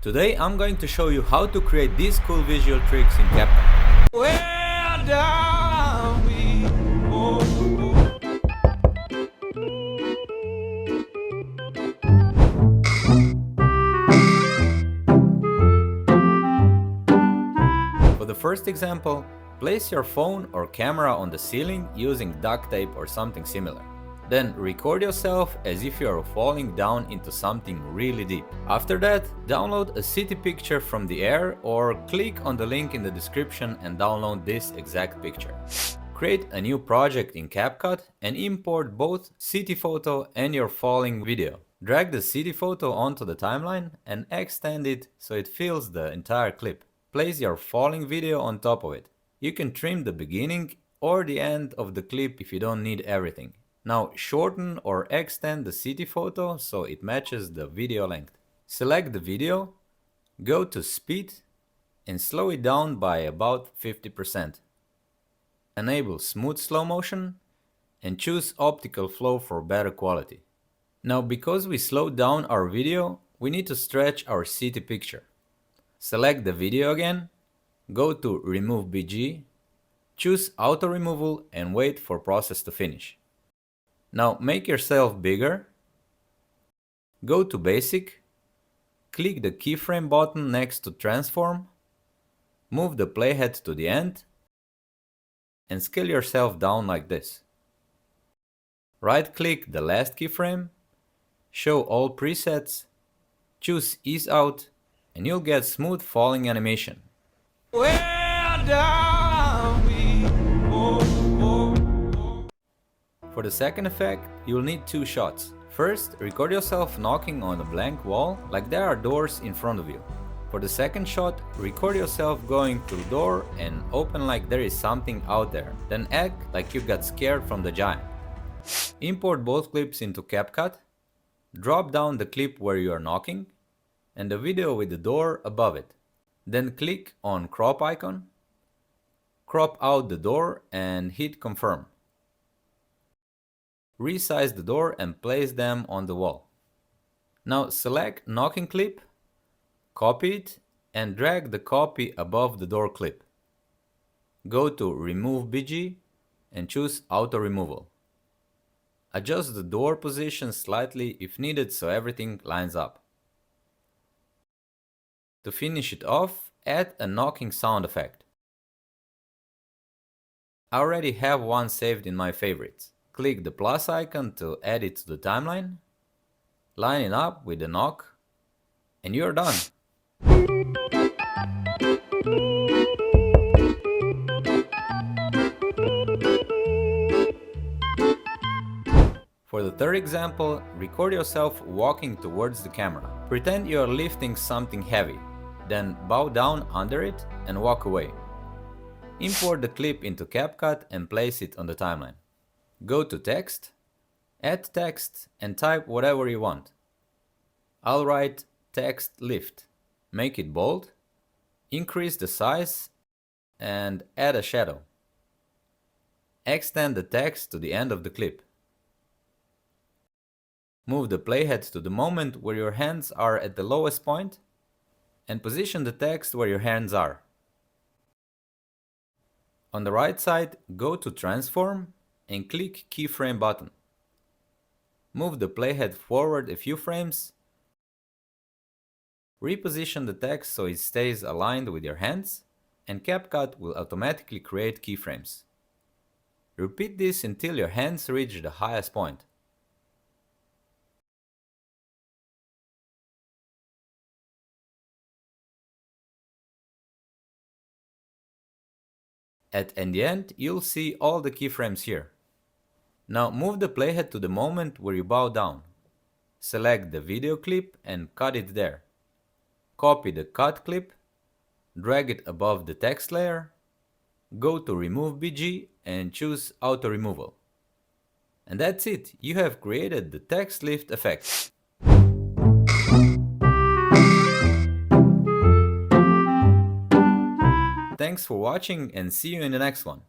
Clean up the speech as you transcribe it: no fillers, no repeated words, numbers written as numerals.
Today I'm going to show you how to create these cool visual tricks in CapCut. Well, down we go. For the first example, place your phone or camera on the ceiling using duct tape or something similar. Then record yourself as if you are falling down into something really deep. After that, download a city picture from the air or click on the link in the description and download this exact picture. Create a new project in CapCut and import both city photo and your falling video. Drag the city photo onto the timeline and extend it so it fills the entire clip. Place your falling video on top of it. You can trim the beginning or the end of the clip if you don't need everything. Now shorten or extend the city photo so it matches the video length. Select the video, go to speed and slow it down by about 50%. Enable smooth slow motion and choose optical flow for better quality. Now because we slowed down our video, we need to stretch our city picture. Select the video again, go to remove BG, choose auto removal and wait for process to finish. Now make yourself bigger, go to basic, click the keyframe button next to transform, move the playhead to the end and scale yourself down like this. Right click the last keyframe, show all presets, choose ease out and you'll get smooth falling animation. Well, down we go. For the second effect, you'll need two shots. First, record yourself knocking on a blank wall like there are doors in front of you. For the second shot, record yourself going through the door and open like there is something out there. Then act like you got scared from the giant. Import both clips into CapCut. Drop down the clip where you are knocking and the video with the door above it. Then click on crop icon. Crop out the door and hit confirm. Resize the door and place them on the wall. Now select knocking clip, copy it and drag the copy above the door clip. Go to remove BG and choose auto removal. Adjust the door position slightly if needed so everything lines up. To finish it off, add a knocking sound effect. I already have one saved in my favorites. Click the plus icon to add it to the timeline, line it up with the knock, and you're done. For the third example, record yourself walking towards the camera. Pretend you are lifting something heavy, then bow down under it and walk away. Import the clip into CapCut and place it on the timeline. Go to text, add text and type whatever you want. I'll write text lift. Make it bold, increase the size and add a shadow. Extend the text to the end of the clip. Move the playhead to the moment where your hands are at the lowest point and position the text where your hands are. On the right side, go to transform and click keyframe button. Move the playhead forward a few frames. Reposition the text so it stays aligned with your hands and CapCut will automatically create keyframes. Repeat this until your hands reach the highest point. In the end, you'll see all the keyframes here. Now move the playhead to the moment where you bow down. Select the video clip and cut it there. Copy the cut clip, drag it above the text layer, go to remove BG and choose auto removal. And that's it, you have created the text lift effect. Thanks for watching and see you in the next one.